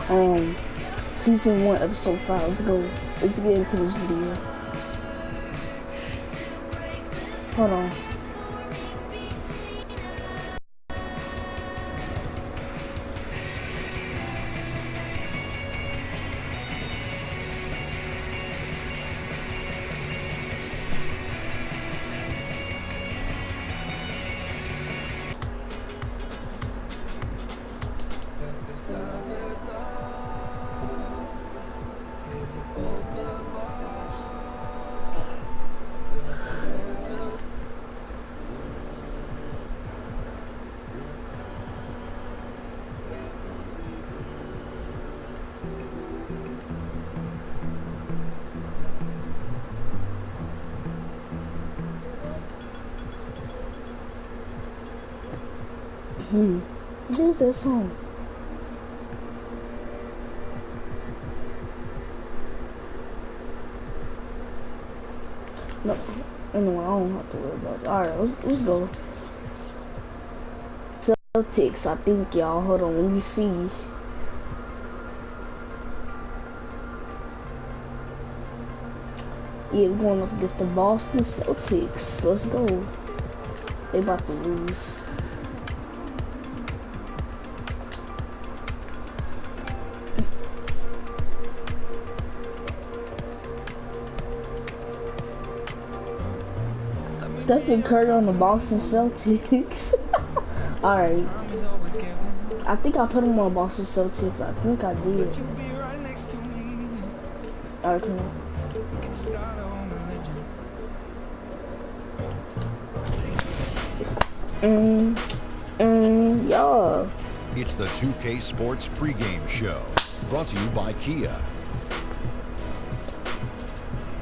Um, season 1, episode 5. Let's go. Let's get into this video. Hold on. What is that song? No, anyway, I don't have to worry about it. Alright, let's go. Celtics, I think, y'all. Hold on, let me see. Yeah, we're going up against the Boston Celtics. Let's go. They about to lose. Stephen Curry on the Boston Celtics. Alright. I think I put him on Boston Celtics. I think I did. Alright, come on. Yeah. It's the 2K Sports pregame show, brought to you by Kia.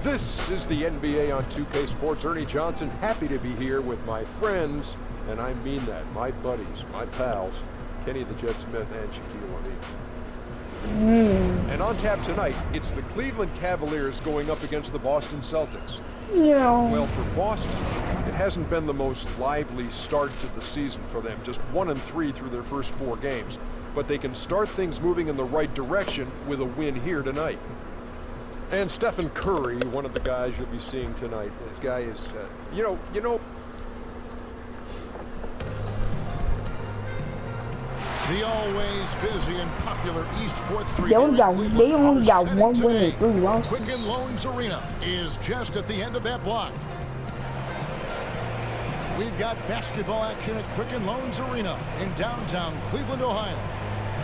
This is the NBA on 2K Sports. Ernie Johnson, happy to be here with my friends, and I mean that, my buddies, my pals, Kenny the Jet Smith and Shaquille O'Neal. And on tap tonight, it's the Cleveland Cavaliers going up against the Boston Celtics. Yeah. Well, for Boston, it hasn't been the most lively start to the season for them, just 1-3 through their first 4 games. But they can start things moving in the right direction with a win here tonight. And Stephen Curry, one of the guys you'll be seeing tonight. This guy is, you know. The always busy and popular East 4th Street. They only got one win and 3 losses. Quicken Loans Arena is just at the end of that block. We've got basketball action at Quicken Loans Arena in downtown Cleveland, Ohio.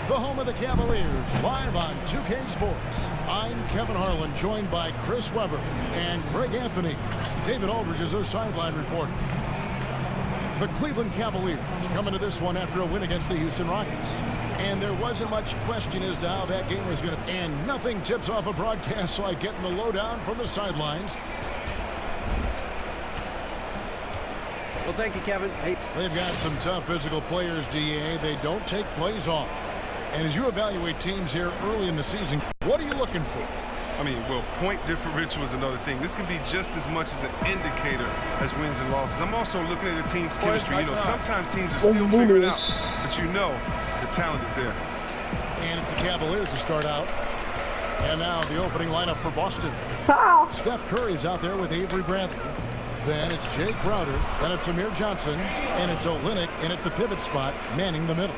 The home of the Cavaliers, live on 2K Sports. I'm Kevin Harlan, joined by Chris Webber and Greg Anthony. David Aldridge is our sideline reporter. The Cleveland Cavaliers coming to this one after a win against the Houston Rockets. And there wasn't much question as to how that game was going to... And nothing tips off a broadcast like getting the lowdown from the sidelines. Well, thank you, Kevin. Hey. They've got some tough physical players, DA. They don't take plays off. And as you evaluate teams here early in the season, what are you looking for? I mean, well, point differential is another thing. This can be just as much as an indicator as wins and losses. I'm also looking at a team's chemistry. You know, sometimes teams are still figuring out, but you know the talent is there. And it's the Cavaliers to start out. And now the opening lineup for Boston. Steph Curry's out there with Avery Bradley. Then it's Jay Crowder. Then it's Amir Johnson. And it's Olynyk in at the pivot spot, manning the middle.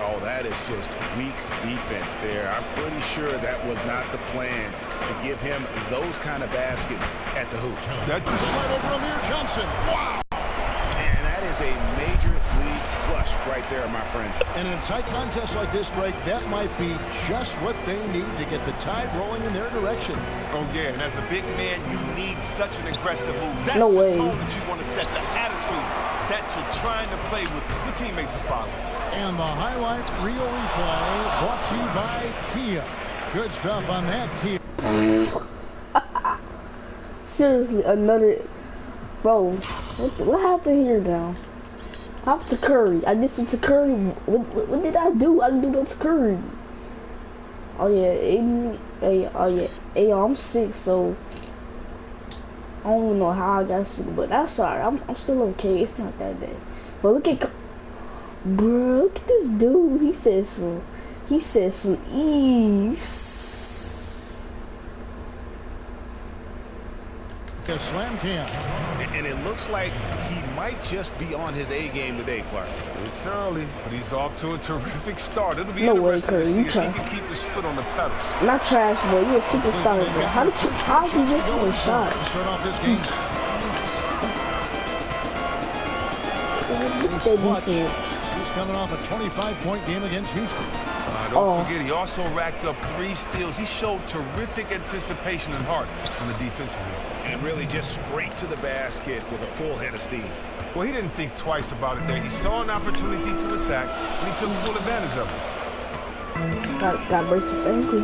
Oh, that is just weak defense there. I'm pretty sure that was not the plan to give him those kind of baskets at the hoop. That's right over Amir Johnson. Wow! And that is a major league flush right there, my friends. And in a tight contest like this, Greg, that might be just what they need to get the tide rolling in their direction. Oh, yeah, and as a big man, you need such an aggressive move. That's no way. The tone that you want to set, the attitude that you're trying to play with. Your teammates are following. And the highlight reel replay brought to you by Kia. Good stuff on that, Kia. Seriously, another... Bro, what happened here now? Hop to Curry. I did some to Curry. What did I do? I didn't do no to Curry. Oh yeah, hey, I'm sick, so I don't even know how I got sick, but that's alright. I'm still okay. It's not that bad. But look at, bro, look at this dude. He said so. He said some eaves. The slam cam. And it looks like he might just be on his A game today, Clark. It's early, but he's off to a terrific start. It'll be No way, interesting to Curry. see You if he try. can keep his foot on the pedal. Not trash, boy. You're a superstar, bro. How did you just score shots? Start off this game. Look at that defense. He's coming off a 25-point game against Houston. Don't forget, he also racked up 3 steals. He showed terrific anticipation and heart on the defensive end. And really just straight to the basket with a full head of steam. Well, he didn't think twice about it there. He saw an opportunity to attack, and he took full advantage of it. Got break his ankles.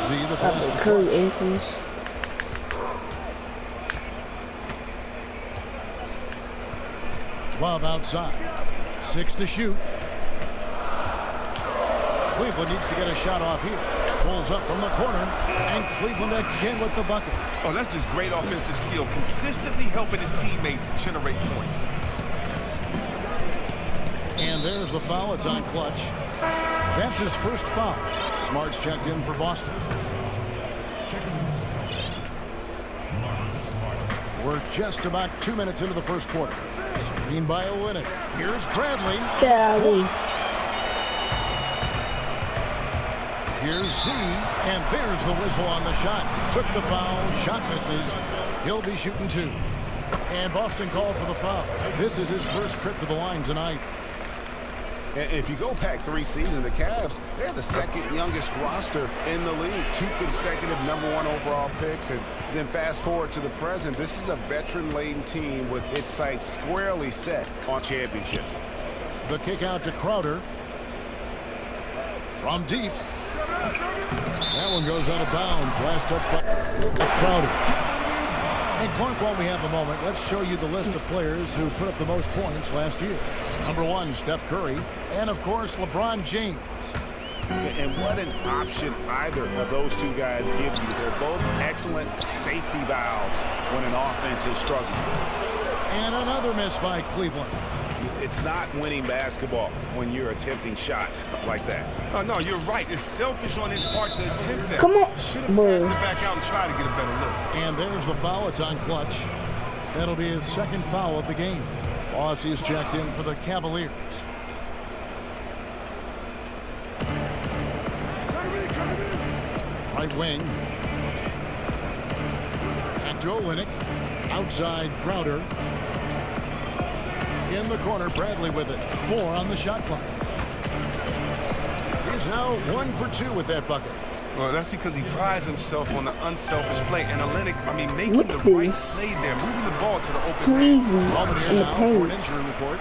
Z the Got pass break to Curry Clutch. ankles. Love outside. 6 to shoot. Cleveland needs to get a shot off here. Pulls up from the corner, and Cleveland again with the bucket. Oh, that's just great offensive skill, consistently helping his teammates generate points. And there's the foul. It's on Clutch. That's his first foul. Smart's checked in for Boston. We're just about 2 minutes into the first quarter. Screen by Olynyk. Here's Bradley. Golly. Here's Z, and there's the whistle on the shot. Took the foul, shot misses. He'll be shooting 2. And Boston called for the foul. This is his first trip to the line tonight. And if you go back 3 seasons, the Cavs, they're the second youngest roster in the league. 2 consecutive #1 overall picks. And then fast forward to the present, this is a veteran-laden team with its sights squarely set on championships. The kick out to Crowder. From deep. That one goes out of bounds. Last touch by Crowder. And Clark, while we have a moment, let's show you the list of players who put up the most points last year. Number 1, Steph Curry. And, of course, LeBron James. And what an option either of those 2 guys give you. They're both excellent safety valves when an offense is struggling. And another miss by Cleveland. It's not winning basketball when you're attempting shots like that. Oh, no, you're right. It's selfish on his part to attempt that. Come on, Should have bro. passed it back out and tried to get a better look. And there's the foul. It's on Clutch. That'll be his second foul of the game. Aussie is checked in for the Cavaliers. Right wing. Back to Olynyk. Outside Crowder. In the corner, Bradley with it. 4 on the shot clock. He's now 1 for 2 with that bucket. Well, that's because he prides himself on the unselfish play. And Olynyk, making Look the at right this. play there, moving the ball to the open. Too easy Moment in here the now for an paint. injury report.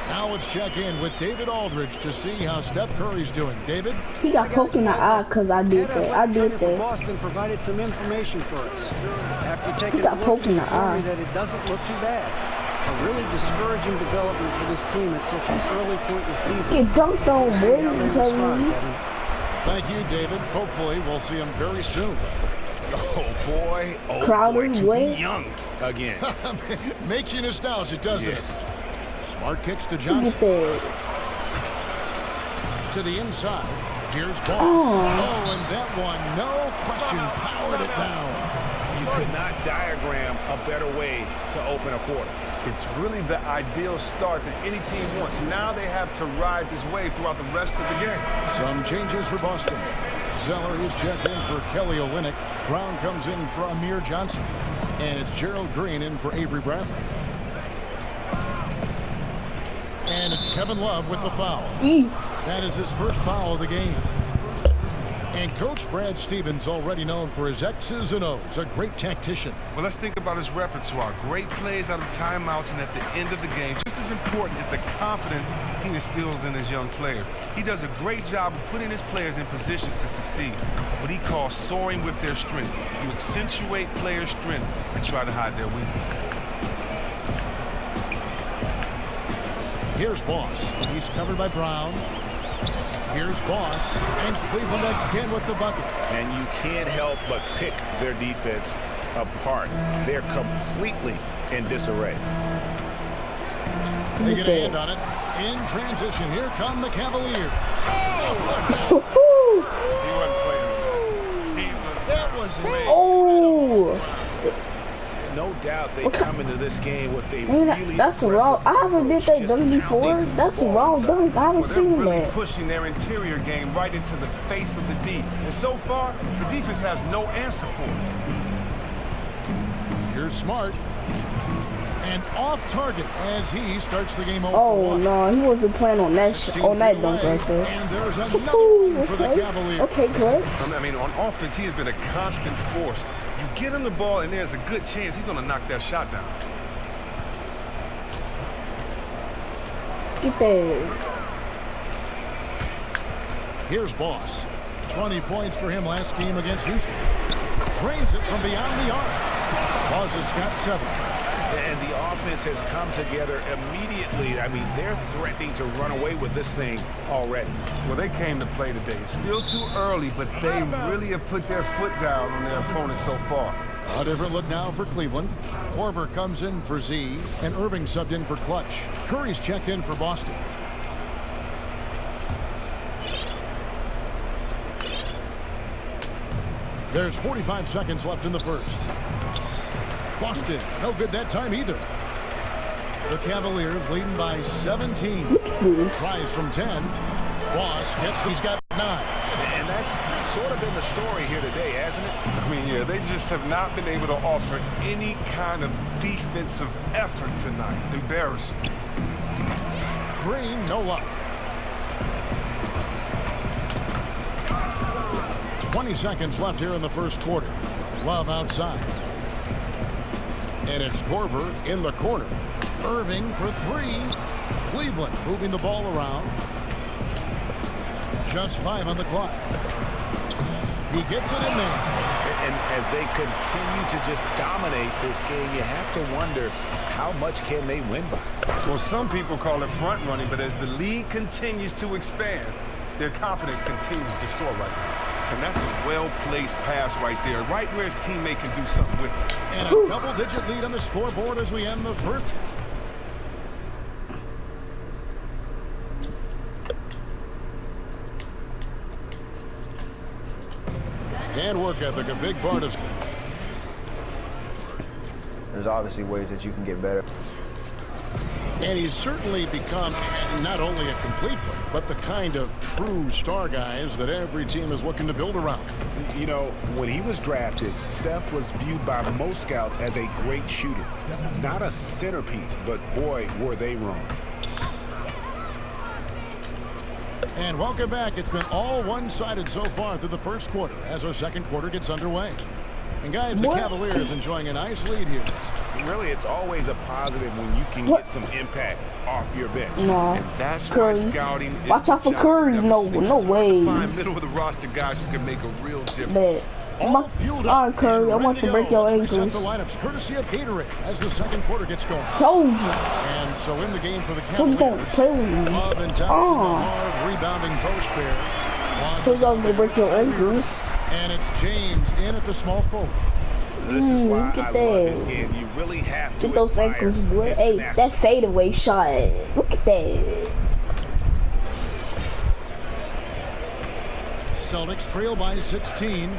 Now let's check in with David Aldridge to see how Steph Curry's doing. David? He got poked in the eye because I did that. I did that. Boston provided some information for us. After taking got a look poked in at the eye. that it doesn't look too bad. A really discouraging development for this team at such an early point in the season. Get dunked on, boy. How they respond, Curry. Kevin. Thank you, David. Hopefully we'll see him very soon. Oh, boy. Oh, Crowder, boy. To wait. be young again. Makes you nostalgic, doesn't it? Smart kicks to Look Johnson. at that. To the inside. Here's Boss. Oh. Oh, and that one, no question, powered it down. You could not diagram a better way to open a quarter. It's really the ideal start that any team wants. Now they have to ride this wave throughout the rest of the game. Some changes for Boston. Zeller is checked in for Kelly Olynyk. Brown comes in for Amir Johnson. And it's Gerald Green in for Avery Bradley. And it's Kevin Love with the foul. That is his first foul of the game. And Coach Brad Stevens, already known for his X's and O's, a great tactician. Well, let's think about his repertoire. Great plays out of timeouts and at the end of the game. Just as important is the confidence he instills in his young players. He does a great job of putting his players in positions to succeed. What he calls soaring with their strength. You accentuate players' strengths and try to hide their weaknesses. Here's Boss. He's covered by Brown. Here's Boss. And Cleveland again with the bucket. And you can't help but pick their defense apart. They're completely in disarray. They get a hand on it. In transition, here come the Cavaliers. Oh! He wasn't playing. He was. That was it. Oh. No doubt they come into this game with a Man, really that's a wrong. I haven't did that done before. That's a wrong dunk. I haven't seen really that. pushing their interior game right into the face of the D. And so far, the defense has no answer for it. Here's Smart. And off target as he starts the game over. Oh no, he wasn't playing on that dunk right there. And there's another one for the Cavaliers. Okay, great. I mean, on offense, he has been a constant force. You get him the ball, and there's a good chance he's going to knock that shot down. Get there. Here's Boss. 20 points for him last game against Houston. Drains it from beyond the arc. Boss has got 7. And the offense has come together immediately. I mean, they're threatening to run away with this thing already. Well, they came to play today. Still too early, but they really have put their foot down on their opponent so far. A different look now for Cleveland. Korver comes in for Z, and Irving subbed in for Clutch. Curry's checked in for Boston. There's 45 seconds left in the first. Boston, no good that time either. The Cavaliers leading by 17. Look at this. Tries from 10. Boss he's got 9. And that's sort of been the story here today, hasn't it? I mean, yeah, they just have not been able to offer any kind of defensive effort tonight. Embarrassing. Green, no luck. 20 seconds left here in the first quarter. Love outside. And it's Korver in the corner. Irving for 3. Cleveland moving the ball around. Just 5 on the clock. He gets it in there. And as they continue to just dominate this game, you have to wonder how much can they win by. Well, some people call it front running, but as the league continues to expand, their confidence continues to soar right now. And that's a well-placed pass right there, right where his teammate can do something with it. And a double-digit lead on the scoreboard as we end the first. And work ethic, a big part of. There's obviously ways that you can get better. And he's certainly become not only a complete player, but the kind of true star guys that every team is looking to build around. You know, when he was drafted, Steph was viewed by most scouts as a great shooter. Not a centerpiece, but boy, were they wrong. And welcome back. It's been all one-sided so far through the first quarter as our second quarter gets underway. And guys, the Cavaliers enjoying a nice lead here. Really, it's always a positive when you can get some impact off your bench. No. And that's Curry. why scouting is Watch out for Curry. No way. Find middle of the roster guys who can make a real difference. Man. All fueled All up right, Curry, I and want ready to break your as we set ankles. the lineups courtesy of Gatorade as the second quarter gets going. Told you. And so in the game for the Told you don't Cavaliers, play with me. Love and Thompson, the hard rebounding post pair. Told you I was going to break your ankles. And it's James in at the small forward. This is why look at I love that. this game. You really have to Get those admire ankles, boy. his Hey, tenacity. that fadeaway shot. Look at that. Celtics trail by 16.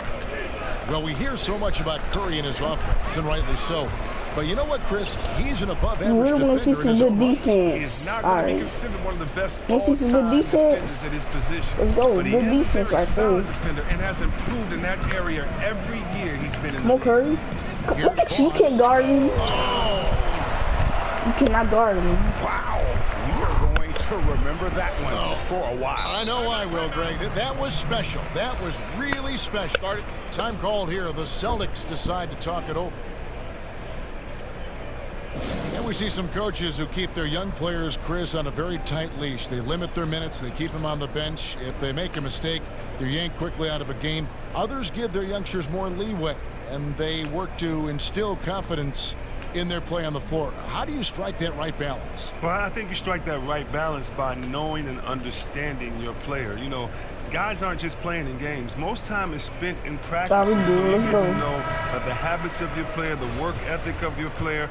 Well, we hear so much about Curry and his offense, and rightly so. But you know what, Chris? He's an above-average You really defender want to see in some his good own right. He's defense. not All going to be right. considered one of the best Let's see some good all-time defense. defenders at his position. Let's go. But he Good is a defense very right solid there. defender and has improved in that area every year he's been in Come on, the Curry. Look at you. You can't guard me. You cannot guard me. Wow. We are going to remember that one for a while. I know I will, Greg. That was special. That was really special. Time called here. The Celtics decide to talk it over. And we see some coaches who keep their young players, Chris, on a very tight leash. They limit their minutes. They keep them on the bench. If they make a mistake, they're yanked quickly out of a game. Others give their youngsters more leeway, and they work to instill confidence in their play on the floor. How do you strike that right balance? Well, I think you strike that right balance by knowing and understanding your player. You know, guys aren't just playing in games. Most time is spent in practice. Let's go. You know the habits of your player, the work ethic of your player,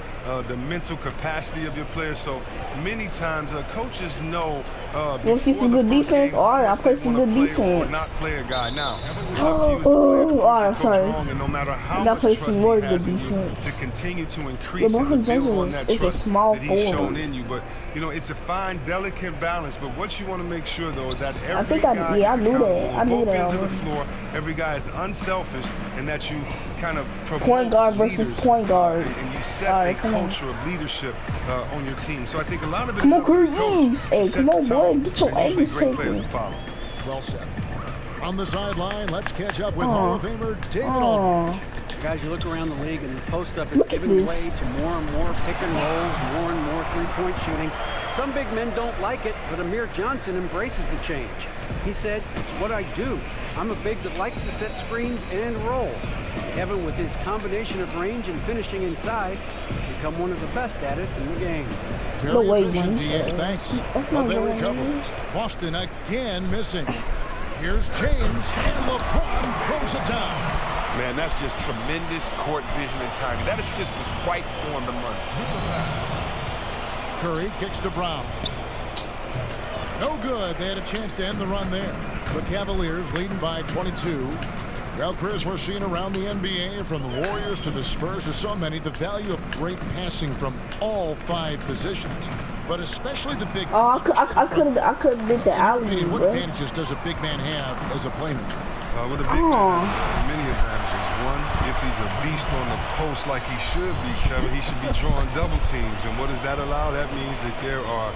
the mental capacity of your player. So many times coaches know. You want to see some good defense? All right, I'll play some good defense. Not play a guy now. All right, I'm sorry. And no matter how I gotta play much some trust more he has good in you, defense. to continue to increase LeBron and build on James that is a trust small that he's shown forward. in you. But you know, it's a fine, delicate balance. But what you want to make sure though is that every I think guy I knew that. I knew both ends that. of the floor, every guy is unselfish, and that you kind of promote Point guard versus leaders, point guard. and you set All a right, come on. culture of leadership on your team. So I think a lot of it. Come on, Curry Eves. Hey, come on, boy. Get your ankles shaking. Well said. On the sideline, let's catch up with Hall of Famer David Aldridge. Guys, you look around the league and the post-up is Look at giving way this. to more and more pick and rolls, more and more three-point shooting. Some big men don't like it, but Amir Johnson embraces the change. He said, "It's what I do. I'm a big that likes to set screens and roll." Kevin, with his combination of range and finishing inside, become one of the best at it in the game. Very No way, efficient, man. DH. Thanks. That's But not they right. recover. Boston again missing. Here's James, and LeBron throws it down. Man, that's just tremendous court vision and timing. That assist was right on the money. Curry kicks to Brown. No good. They had a chance to end the run there. The Cavaliers leading by 22. Well, Chris, we're seeing around the NBA, from the Warriors to the Spurs to so many, the value of great passing from all 5 positions, but especially the big. Oh, I couldn't did the alley, What bro. advantages does a big man have as a playmaker? With a big man, many advantages. One, if he's a beast on the post like he should be, Kevin, he should be drawing double teams. And what does that allow? That means that there are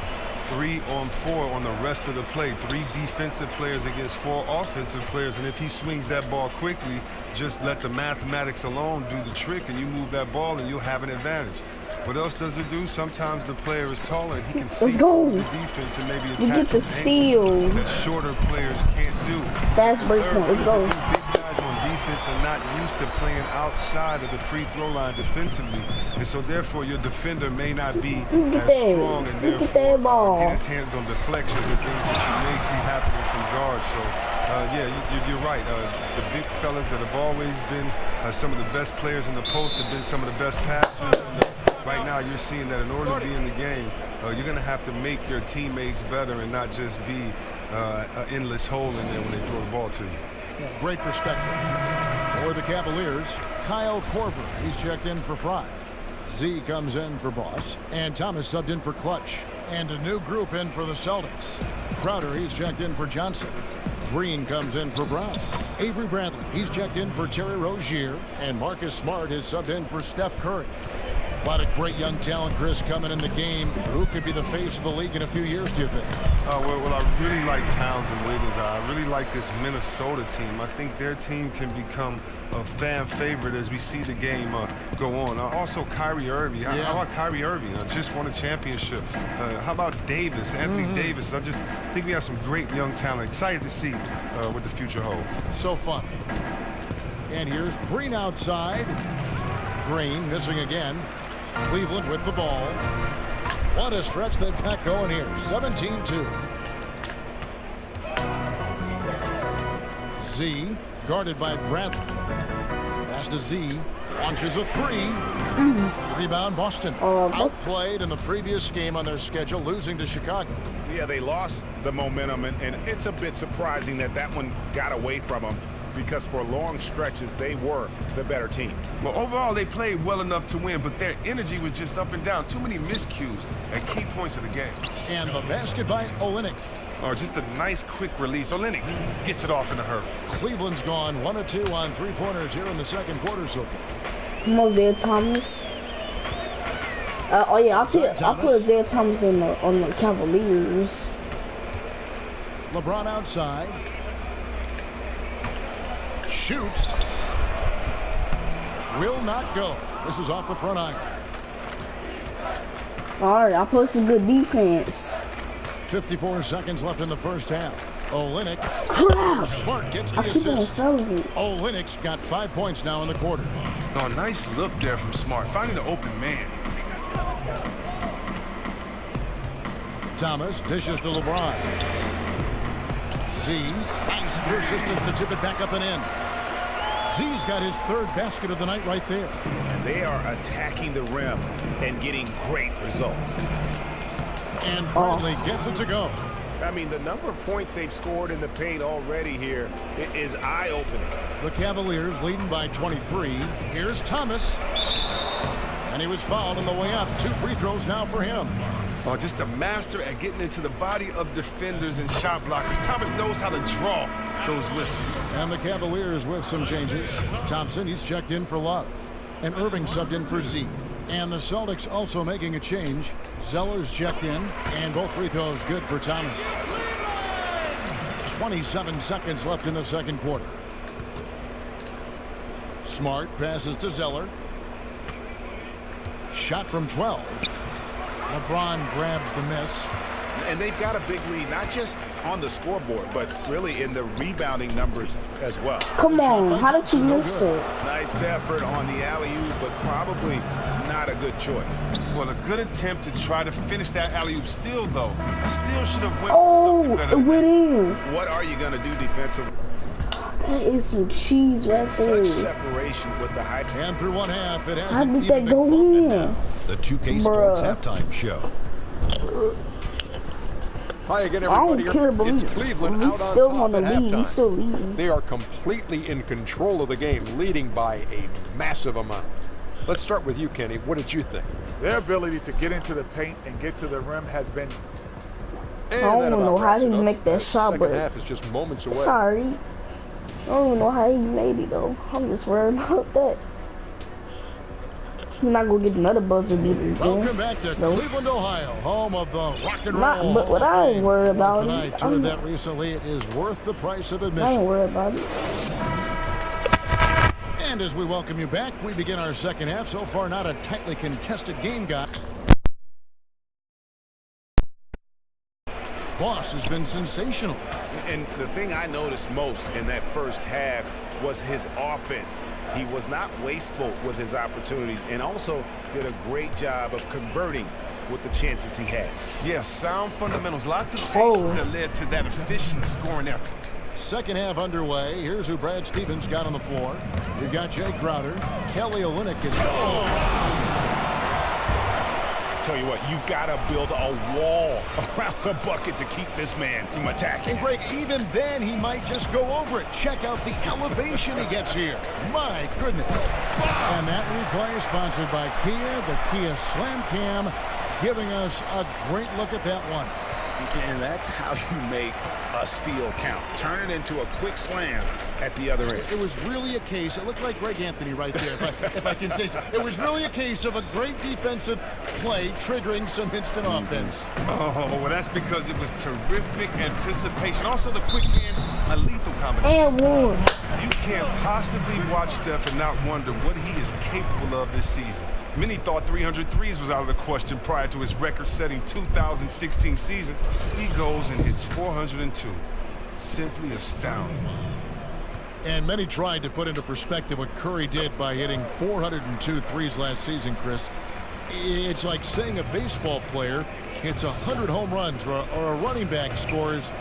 3 on 4 on the rest of the play. 3 defensive players against 4 offensive players. And if he swings that ball quickly, just let the mathematics alone do the trick, and you move that ball and you'll have an advantage. What else does it do? Sometimes the player is taller and he can see go. the defense and maybe You attack get the from steal. angles that shorter players can't do. Fast break point. Let's go. Big guys on defense are not used to playing outside of the free throw line defensively, and so therefore your defender may not be Look at as that. strong, and Look at therefore that ball. get his hands on deflections and things that you may see happening from guards. So yeah, you're right. The big fellas that have always been some of the best players in the post have been some of the best passers. Right now, you're seeing that in order to be in the game, you're going to have to make your teammates better and not just be an endless hole in there when they throw the ball to you. Great perspective. For the Cavaliers, Kyle Korver. He's checked in for Fry. Z comes in for Boss. And Thomas subbed in for Clutch. And a new group in for the Celtics. Crowder, he's checked in for Johnson. Green comes in for Brown. Avery Bradley, he's checked in for Terry Rozier. And Marcus Smart is subbed in for Steph Curry. A lot of great young talent, Chris, coming in the game. Who could be the face of the league in a few years, do you think? Well, I really like Towns and Wiggins. I really like this Minnesota team. I think their team can become a fan favorite as we see the game go on. Also, Kyrie Irving. How about Kyrie Irving? Just won a championship. How about Davis, Anthony Davis? I just think we have some great young talent. Excited to see what the future holds. So fun. And here's Green outside. Green missing again. Cleveland with the ball. What a stretch they've got going here. 17-2. Z guarded by Bradley. Pass to Z. Launches a 3. Rebound Boston. Outplayed in the previous game on their schedule, losing to Chicago. Yeah, they lost the momentum, and it's a bit surprising that that one got away from them, because for long stretches they were the better team. Well, overall they played well enough to win, but their energy was just up and down. Too many miscues at key points of the game. And the basket by Olynyk. Or just a nice quick release. Olynyk gets it off in a hurry. Cleveland's gone 1 of 2 on 3-pointers here in the second quarter so far. Isaiah Thomas. Oh yeah, I'll put Isaiah Thomas on the Cavaliers. LeBron outside. Shoots. Will not go. This is off the front iron. Alright, I'll put some good defense. 54 seconds left in the first half. Olynyk. Crap! Smart gets the I keep on assist. failing. Olynyk's got 5 points now in the quarter. Oh, nice look there from Smart, finding the open man. Thomas dishes to LeBron. Z, nice persistence to tip it back up and in. Z's got his third basket of the night right there. And they are attacking the rim and getting great results. And Bradley gets it to go. I mean, the number of points they've scored in the paint already here is eye-opening. The Cavaliers leading by 23. Here's Thomas. And he was fouled on the way up. 2 free throws now for him. Oh, just a master at getting into the body of defenders and shot blockers. Thomas knows how to draw those whistles. And the Cavaliers with some changes. Thompson, he's checked in for Love. And Irving subbed in for Z. And the Celtics also making a change. Zeller's checked in. And both free throws good for Thomas. 27 seconds left in the second quarter. Smart passes to Zeller. Shot from 12. LeBron grabs the miss. And they've got a big lead, not just on the scoreboard, but really in the rebounding numbers as well. Come on, how did you miss it? Nice effort on the alley-oop, but probably not a good choice. Well, a good attempt to try to finish that alley-oop still, though. Still should have went Oh, something better. it went in. What are you going to do defensively? That is some cheese right there. Such separation with the high. And through one half, it How hasn't did even that been go close in? now. The 2K Sports Halftime Show. Hi again, I don't everybody. care, but It's Cleveland out on still top on the at lead. halftime. He's still leading. They are completely in control of the game, leading by a massive amount. Let's start with you, Kenny. What did you think? Their ability to get into the paint and get to the rim has been. And I don't that know about how wraps he it up. make that The shot, second but half is just moments away. sorry. I don't even know how he made it though. I'm just worried about that. He's not gonna get another buzzer beater again. Welcome back to Cleveland, Ohio, home of the rock and roll. But what I ain't worried about Tonight, it. toured that recently. It is worth the price of admission. I ain't worried about it. And as we welcome you back, we begin our second half. So far, not a tightly contested game, guys. Boss has been sensational. And the thing I noticed most in that first half was his offense. He was not wasteful with his opportunities and also did a great job of converting with the chances he had. Yeah, sound fundamentals. Lots of patience that led to that efficient scoring effort. Second half underway. Here's who Brad Stevens got on the floor. You've got Jay Crowder. Kelly Olynyk is. Tell you what, you've got to build a wall around the bucket to keep this man from attacking. And Greg, even then he might just go over it. Check out the elevation he gets here. My goodness. And that replay is sponsored by Kia, the Kia Slam Cam, giving us a great look at that one. And that's how you make a steal count. Turn it into a quick slam at the other end. It was really a case, it looked like Greg Anthony right there, if I can say so. It was really a case of a great defensive play triggering some instant offense. Oh, well, that's because it was terrific anticipation. Also, the quick hands, a lethal combination. And one. You can't possibly watch Steph and not wonder what he is capable of this season. Many thought 300 threes was out of the question prior to his record-setting 2016 season. He goes and hits 402. Simply astounding. And many tried to put into perspective what Curry did by hitting 402 threes last season, Chris. It's like saying a baseball player hits 100 home runs or a running back scores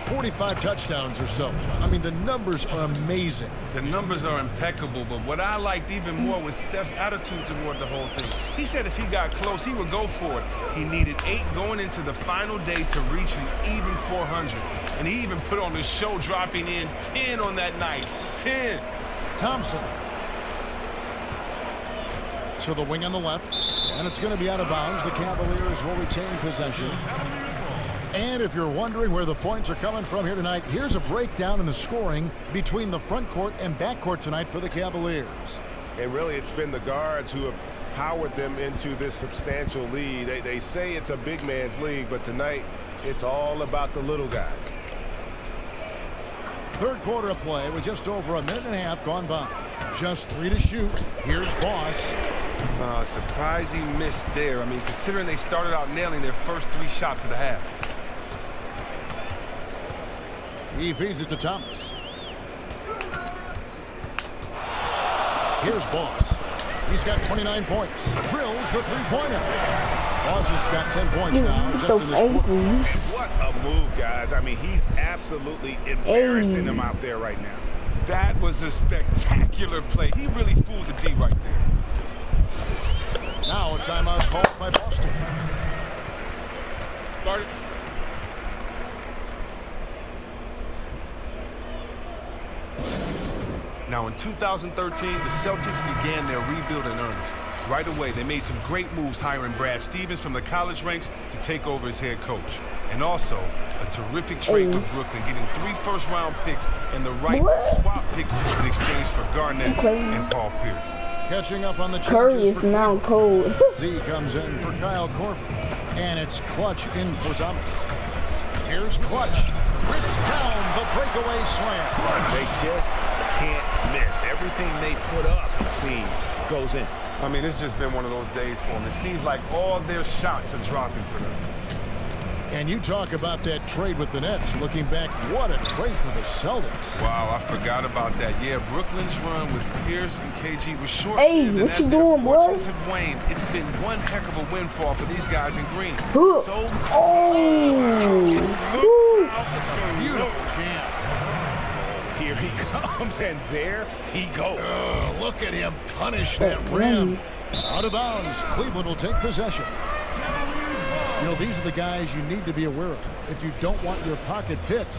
45 touchdowns or so. I mean, the numbers are amazing. The numbers are impeccable, but what I liked even more was Steph's attitude toward the whole thing. He said if he got close, he would go for it. He needed 8 going into the final day to reach an even 400. And he even put on the show, dropping in 10 on that night. 10. Thompson. To the wing on the left. And it's going to be out of bounds. The Cavaliers will retain possession. And if you're wondering where the points are coming from here tonight, here's a breakdown in the scoring between the front court and back court tonight for the Cavaliers. And really, it's been the guards who have powered them into this substantial lead. They say it's a big man's league, but tonight it's all about the little guys. Third quarter of play with just over a minute and a half gone by. Just 3 to shoot. Here's Boss. Surprise he missed there. I mean, considering they started out nailing their first 3 shots of the half. He feeds it to Thomas. Here's Boss. He's got 29 points. Drills the three-pointer. Boss has got 10 points now. Those ankles. What a move, guys. I mean, he's absolutely embarrassing them out there right now. That was a spectacular play. He really fooled the D right there. Now a timeout called by Boston. Start it. Now in 2013, the Celtics began their rebuild in earnest. Right away, they made some great moves hiring Brad Stevens from the college ranks to take over as head coach. And also, a terrific trade with Brooklyn, getting 3 first-round picks and the right to swap picks in exchange for Garnett and Paul Pierce. Catching up on the Curry is now cold. Z comes in for Kyle Korver. And it's Clutch in for Thomas. Here's Clutch. Rips down the breakaway slam. They just can't miss. Everything they put up, it seems, goes in. I mean, it's just been one of those days for them. It seems like all their shots are dropping for them. And you talk about that trade with the Nets. Looking back, what a trade for the Celtics. Wow, I forgot about that. Yeah, Brooklyn's run with Pierce and KG was short. Hey, what you doing, boy? Wayne, it's been one heck of a windfall for these guys in green. Oh! Beautiful jam. Here he comes, and there he goes. Look at him punish that rim. Out of bounds. Cleveland will take possession. You know, these are the guys you need to be aware of if you don't want your pocket picked.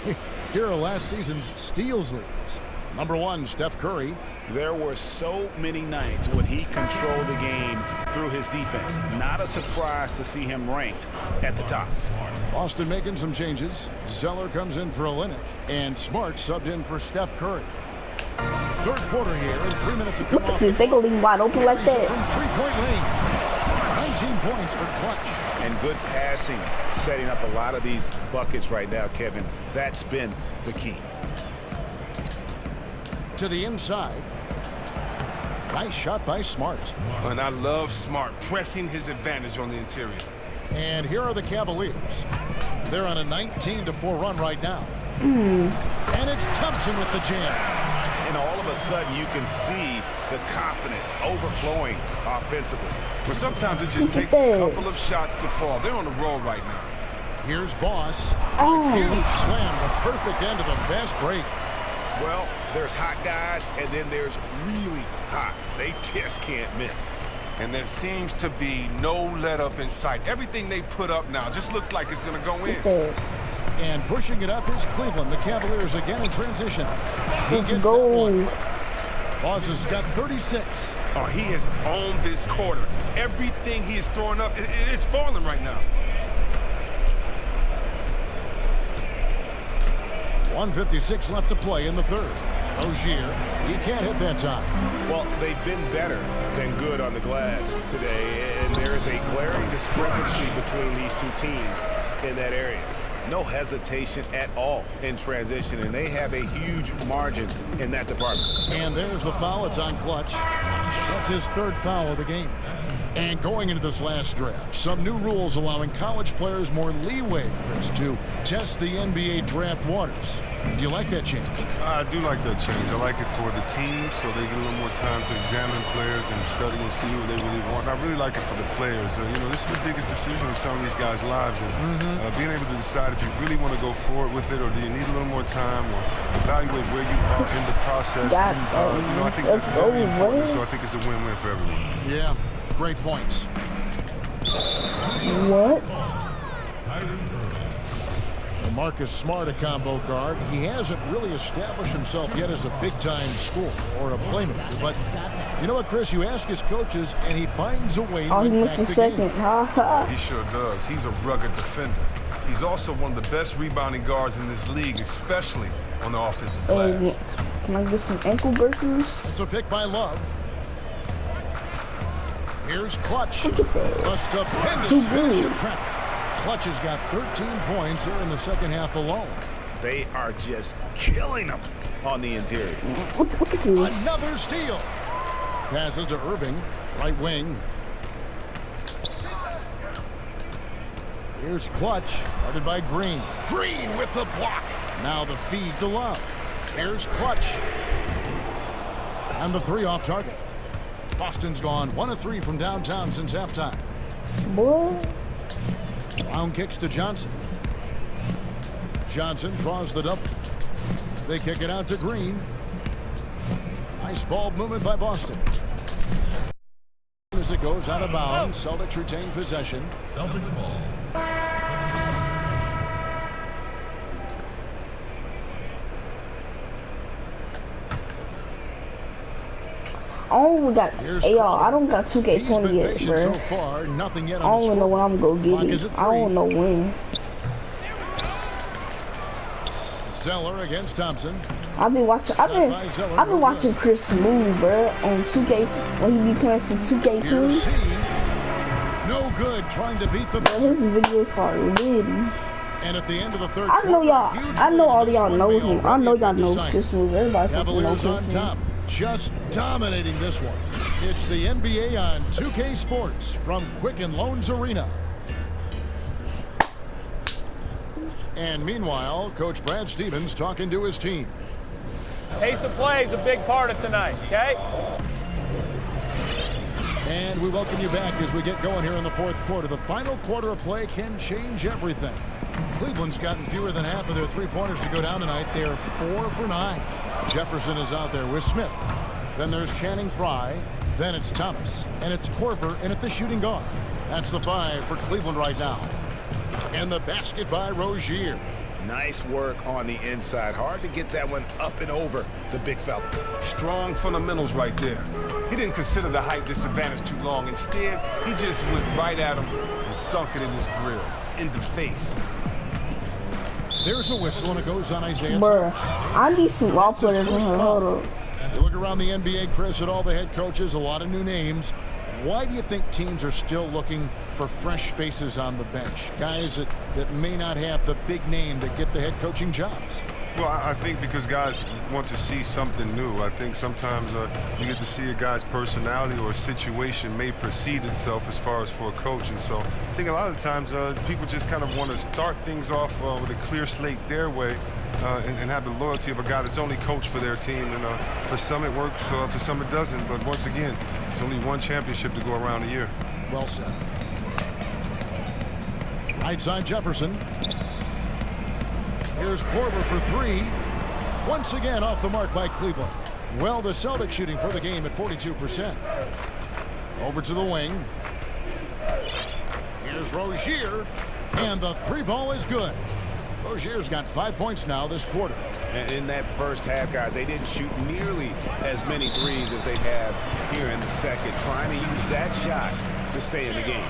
Here are last season's steals leaders. Number 1, Steph Curry. There were so many nights when he controlled the game through his defense. Not a surprise to see him ranked at the top. Boston making some changes. Zeller comes in for Olynyk, and Smart subbed in for Steph Curry. Third quarter here, and 3 minutes have come off. They go leave wide open like that. From 3-point range. 19 points for Clutch. And good passing, setting up a lot of these buckets right now, Kevin. That's been the key. To the inside. Nice shot by Smart. And I love Smart pressing his advantage on the interior. And here are the Cavaliers. They're on a 19-4 run right now. And it's Thompson with the jam. And all of a sudden you can see the confidence overflowing offensively. But sometimes it just takes a couple of shots to fall. They're on the roll right now. Here's Boss. Huge slam, the perfect end of the fast break. Well, there's hot guys, and then there's really hot. They just can't miss. And there seems to be no let up in sight. Everything they put up now just looks like it's going to go in. And pushing it up is Cleveland. The Cavaliers again in transition. Let's go. Boss has got 36. Oh, he has owned this quarter. Everything he is throwing up, it's falling right now. 1:56 left to play in the third. Rozier, he can't hit that time. Well, they've been better than good on the glass today, and there is a glaring discrepancy between these two teams in that area. No hesitation at all in transition, and they have a huge margin in that department. And there's the foul. It's on Clutch. That's his third foul of the game. And going into this last draft, some new rules allowing college players more leeway, Chris, to test the NBA draft waters. Do you like that change? I do like that change. I like it for the team, so they get a little more time to examine players and study and see what they really want. And I really like it for the players. You know, this is the biggest decision of some of these guys' lives, and being able to decide if you really want to go forward with it, or do you need a little more time, or evaluate where you are in the process. You know, I think that's very important, so I think it's a win-win for everyone. Yeah, great points. What? Marcus Smart, a combo guard. He hasn't really established himself yet as a big-time scorer or a playmaker. But you know what, Chris? You ask his coaches, and he finds a way to he missed a second. He sure does. He's a rugged defender. He's also one of the best rebounding guards in this league, especially on the offensive glass. Can I get some ankle breakers? It's a pick by Love. Here's Clutch. Look at that. A stupendous finish in traffic. Clutch has got 13 points here in the second half alone. They are just killing them on the interior. Look at this. Another steal. Passes to Irving, right wing. Here's Clutch, guarded by Green. Green with the block. Now the feed to Love. Here's Clutch. And the three off target. Boston's gone 1 of 3 from downtown since halftime. Boy. Brown kicks to Johnson. Johnson draws the double. They kick it out to Green. Nice ball movement by Boston. As it goes out of bounds, Celtics retain possession. Celtics ball. I don't got 2K20 yet, bro. So far, nothing yet I don't even know when I'm gonna get it. I don't know when. Zeller against Thompson. I've been watching Chris move, bro, on 2K when he be playing some 2K20. No good trying to beat the. His videos are lit. And at the end of the third, I know all y'all know him. I know y'all know Chris move. Everybody knows Chris move. Just dominating this one. It's the NBA on 2K Sports from Quicken Loans Arena. And meanwhile, Coach Brad Stevens talking to his team. Pace of play is a big part of tonight, okay? And we welcome you back as we get going here in the fourth quarter. The final quarter of play can change everything. Cleveland's gotten fewer than half of their three-pointers to go down tonight. They are 4 for 9. Jefferson is out there with Smith. Then there's Channing Frye. Then it's Thomas. And it's Korver in at the shooting guard. That's the 5 for Cleveland right now. And the basket by Rozier. Nice work on the inside. Hard to get that one up and over the big fella. Strong fundamentals right there. He didn't consider the height disadvantage too long. Instead, he just went right at him and sunk it in his grill. In the face. There's a whistle and it goes on Isaiah. Bruh, I need some law players in here. Hold up. You look around the NBA, Chris, at all the head coaches, a lot of new names. Why do you think teams are still looking for fresh faces on the bench? Guys that may not have the big name to get the head coaching jobs. Well, I think because guys want to see something new. I think sometimes you get to see a guy's personality or a situation may precede itself as far as for a coach. And so I think a lot of the times people just kind of want to start things off with a clear slate their way and have the loyalty of a guy that's only coached for their team. And for some it works, for some it doesn't. But once again, it's only one championship to go around a year. Well said. Right side Jefferson. Here's Korver for 3. Once again off the mark by Cleveland. Well, the Celtics shooting for the game at 42%. Over to the wing. Here's Rozier. And the 3-ball is good. Rozier's got 5 points now this quarter. And in that first half, guys, they didn't shoot nearly as many threes as they have here in the second. Trying to use that shot to stay in the game.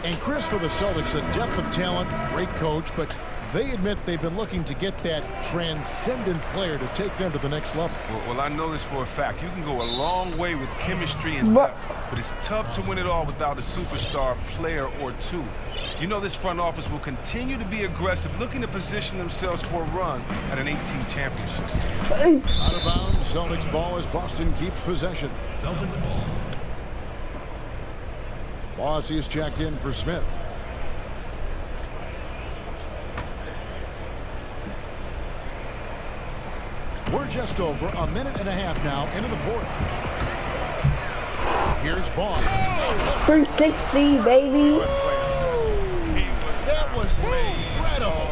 And Chris, for the Celtics, the depth of talent, great coach, but they admit they've been looking to get that transcendent player to take them to the next level. Well, I know this for a fact. You can go a long way with chemistry and depth, but it's tough to win it all without a superstar player or two. You know this front office will continue to be aggressive, looking to position themselves for a run at an 18 championship. Out of bounds, Celtics ball as Boston keeps possession. Celtics ball. Boss is checked in for Smith. We're just over a minute and a half now into the fourth. Here's Boss. 360, baby. That was incredible.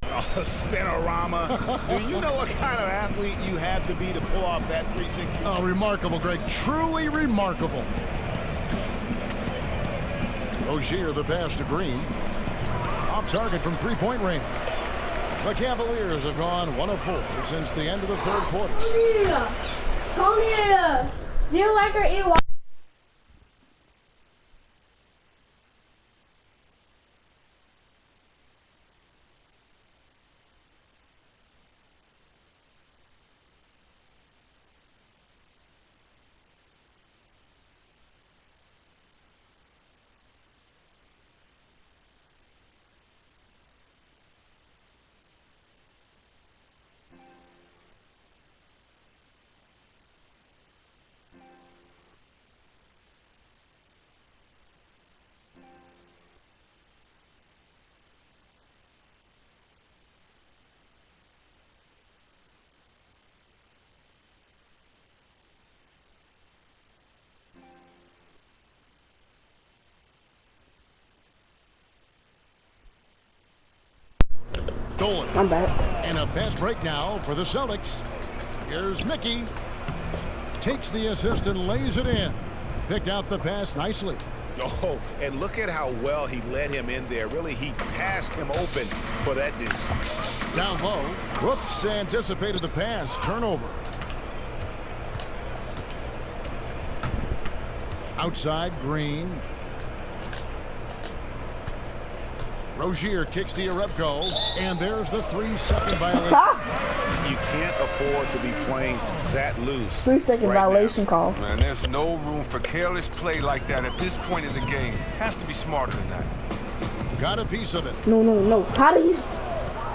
A spinorama. Do you know what kind of athlete you have to be to pull off that 360? Oh, remarkable, Greg. Truly remarkable. Rozier the pass to Green. Off target from three-point range. The Cavaliers have gone 1 of 4 since the end of the third quarter. Tony, do you like her eat? Dolan. I'm back. And a fast break now for the Celtics. Here's Mickey. Takes the assist and lays it in. Picked out the pass nicely. Oh, and look at how well he led him in there. Really, he passed him open for that deuce. Down low. Whoops, anticipated the pass. Turnover. Outside, Green. Rozier kicks to Jerebko, and there's the 3-second violation. You can't afford to be playing that loose. 3-second violation call. Man, there's no room for careless play like that at this point in the game. Has to be smarter than that. Got a piece of it. No. How did he...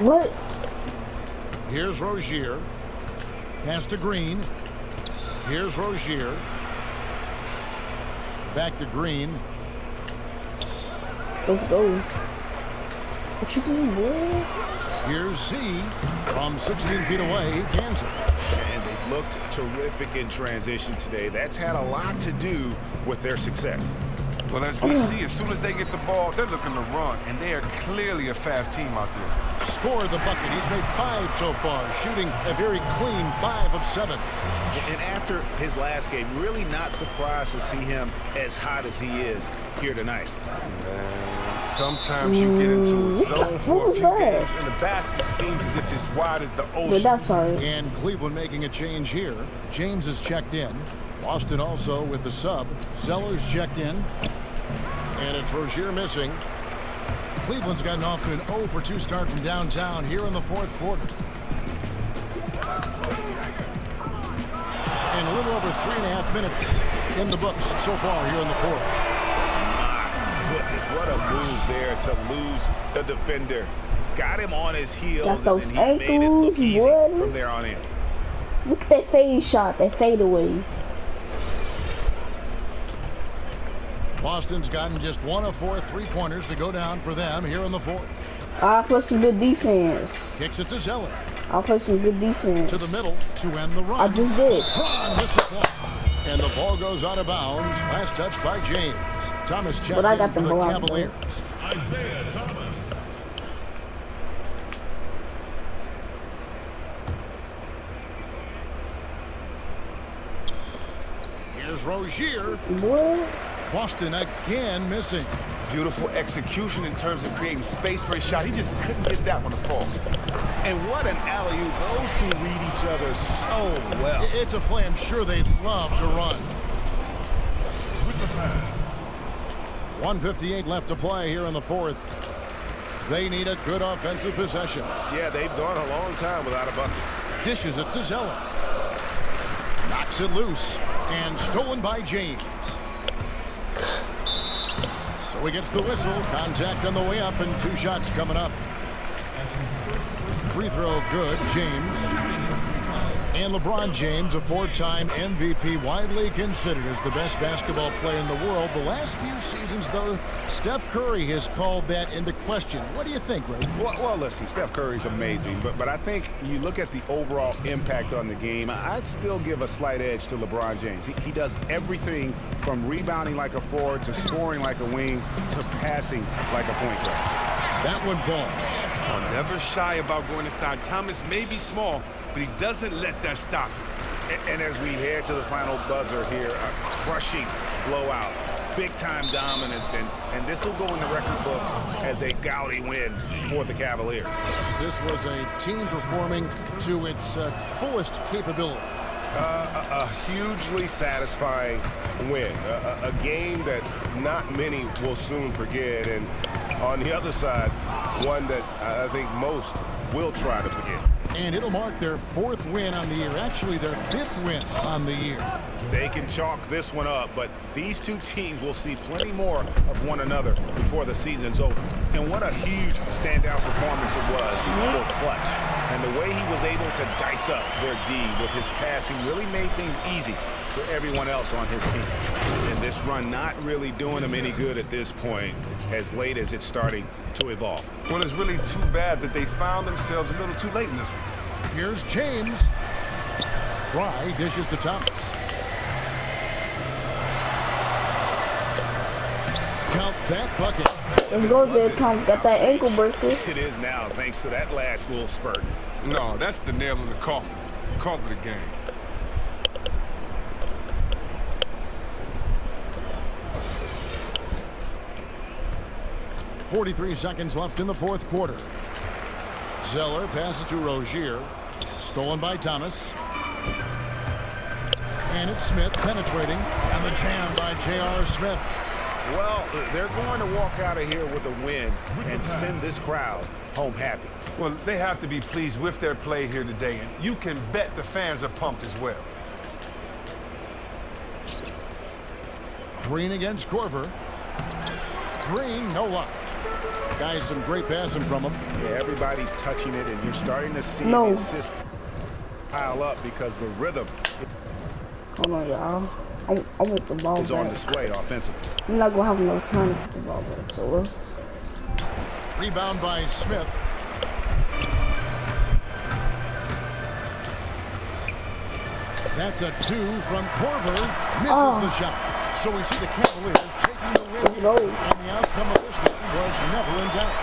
What? Here's Rozier. Pass to Green. Here's Rozier. Back to Green. Let's go. What you doing, boy? Here's Z from 16 feet away. He cans it. And they've looked terrific in transition today. That's had a lot to do with their success. Well, as we see, as soon as they get the ball, they're looking to run, and they are clearly a fast team out there. Score the bucket. He's made 5 so far, shooting a very clean 5 of 7. And after his last game, really not surprised to see him as hot as he is here tonight. Man, sometimes you get into a zone for a few games, and the basket seems as if it's wide as the ocean. Wait, that's sorry. And Cleveland making a change here. James is checked in. Boston also with the sub. Sellers checked in. And it's Rozier missing. Cleveland's gotten off to an 0 for 2 start from downtown here in the 4th quarter. And a little over 3.5 minutes in the books so far here in the 4th. My goodness, what a move there to lose the defender. Got him on his heels. Got those and he made it look easy boy. from there on in. Look at that fade shot, that fade away. Boston's gotten just 1 of 4 3-pointers to go down for them here in the 4th. I'll play some good defense. Kicks it to Zeller. I'll play some good defense. To the middle to end the run. I just did. LeBron with the block. And the ball goes out of bounds. Last touch by James. Thomas checked in for the Cavaliers. Isaiah Thomas. Here's Rozier. What? Boston again missing. Beautiful execution in terms of creating space for his shot. He just couldn't get that one to fall. And what an alley-oop. Those two read each other so well. It's a play I'm sure they'd love to run. With the pass. 1:58 left to play here in the 4th. They need a good offensive possession. Yeah, they've gone a long time without a bucket. Dishes it to Zeller. Knocks it loose. And stolen by James. So he gets the whistle. Contact on the way up and 2 shots coming up. Free throw good. James. And LeBron James, a 4-time MVP, widely considered as the best basketball player in the world. The last few seasons, though, Steph Curry has called that into question. What do you think, Ray? Well, listen, Steph Curry's amazing, but I think you look at the overall impact on the game, I'd still give a slight edge to LeBron James. He does everything from rebounding like a forward to scoring like a wing to passing like a point guard. That one falls. I'm never shy about going inside. Thomas may be small, but he doesn't let that stop him. And as we head to the final buzzer here, a crushing blowout, big-time dominance, and this will go in the record books as a gaudy win for the Cavaliers. This was a team performing to its fullest capability. A hugely satisfying win. A game that not many will soon forget. And on the other side, one that I think most will try to forget. And it'll mark their 4th win on the year. Actually, their 5th win on the year. They can chalk this one up, but these two teams will see plenty more of one another before the season's over. And what a huge standout performance it was for Clutch. And the way he was able to dice up their D with his passing really made things easy for everyone else on his team. And this run not really doing them any good at this point, as late as it's starting to evolve. Well, it's really too bad that they found themselves a little too late in this one. Here's James. Fry dishes to Thomas. Count that bucket. Let's go, Zed Thomas. Got that ankle breaker. It is now, thanks to that last little spurt. No, that's the nail in the coffin. Call it a game. 43 seconds left in the fourth quarter. Zeller passes to Rozier. Stolen by Thomas. And it's Smith penetrating. And the jam by J.R. Smith. Well, they're going to walk out of here with a win and send this crowd home happy. Well, they have to be pleased with their play here today, and you can bet the fans are pumped as well. Green against Korver. Green, no luck. Guys, some great passing from him. Yeah, everybody's touching it, and you're starting to see No. the assists pile up because the rhythm Hold on, y'all. I want the ball is back. on display offensively. I'm not gonna have enough time to get the ball back, so let's. Rebound by Smith. That's a 2 from Korver. Misses the shot. So we see the Cavaliers taking the win. Let's go. And the outcome of this one was never in doubt.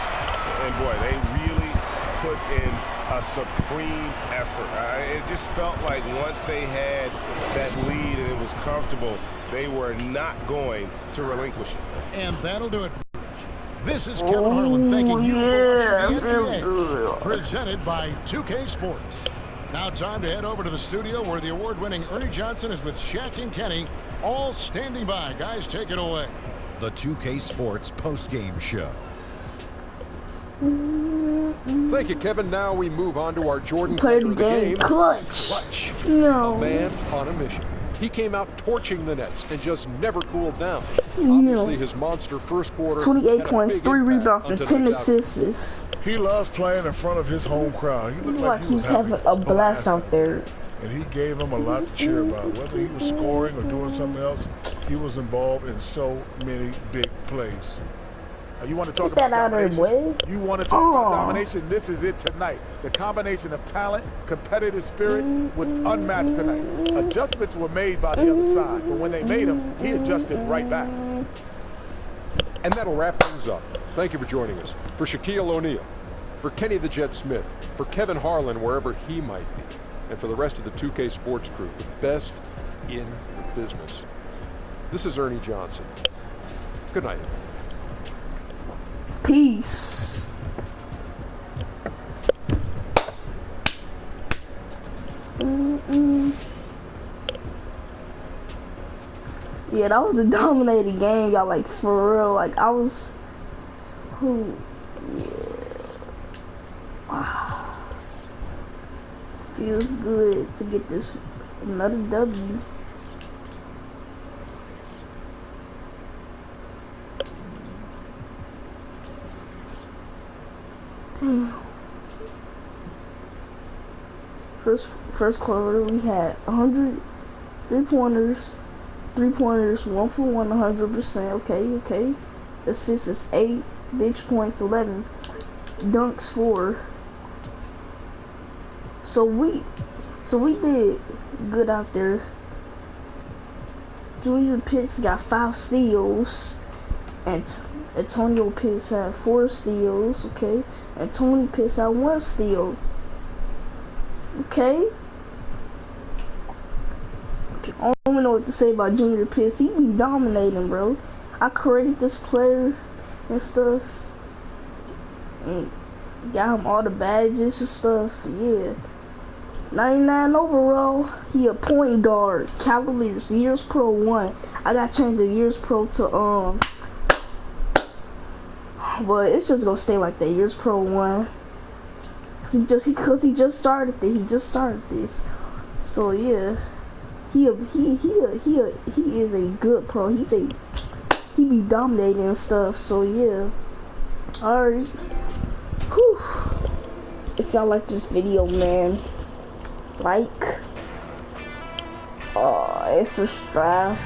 And boy, they really put in a supreme effort. It just felt like once they had that lead and it was comfortable, they were not going to relinquish it. And that'll do it. This is Kevin Harlan thanking you for watching the NBA, presented by 2K Sports. Now time to head over to the studio where the award-winning Ernie Johnson is with Shaq and Kenny, all standing by. Guys, take it away. The 2K Sports post-game show. Thank you, Kevin. Now we move on to our Jordan Play player the of the game. game. Clutch. No. A man on a mission. He came out torching the Nets and just never cooled down. No. Obviously, his monster first quarter 28 had a points, big 3 impact rebounds, on and tonight's 10 outcome. assists. He loves playing in front of his home crowd. He looked Like he he was was having a blast out there. And he gave him a lot to cheer about. Whether he was scoring or doing something else, he was involved in so many big plays. You want to talk Get that about out of the domination? way. You want to talk about domination? This is it tonight. The combination of talent, competitive spirit was unmatched tonight. Adjustments were made by the other side, but when they made them, he adjusted right back. And that'll wrap things up. Thank you for joining us. For Shaquille O'Neal, for Kenny the Jet Smith, for Kevin Harlan, wherever he might be, and for the rest of the 2K Sports crew, the best in the business. This is Ernie Johnson. Good night. Peace. Yeah, that was a dominating game, y'all. Like, for real. Like, I was. Feels good to get this another W. First quarter, we had 100 3-pointers, 1 for 1, 100%. Okay. Assists is 8, bench points 11, dunks 4. So we did good out there. Junior Pitts got 5 steals, and Antonio Pitts had 4 steals. Okay, and Tony Pitts had 1 steal. Okay. I don't even know what to say about Junior Pitts. He be dominating, bro. I created this player and stuff, and got him all the badges and stuff. Yeah. 99 overall. He a point guard. Cavaliers, Years Pro 1. I got changed the Years Pro to but it's just gonna stay like that. Years Pro 1. Cause he just started this. He just started this. So yeah, he is a good pro. He be dominating and stuff. So yeah. Alright. Whew. If y'all like this video, man, like, and subscribe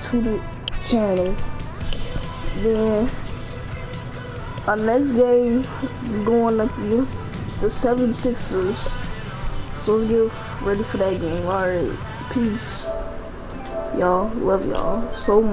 to the channel. Then our next game is going up against the 76ers. So let's get ready for that game. Alright, peace. Y'all, love y'all so much.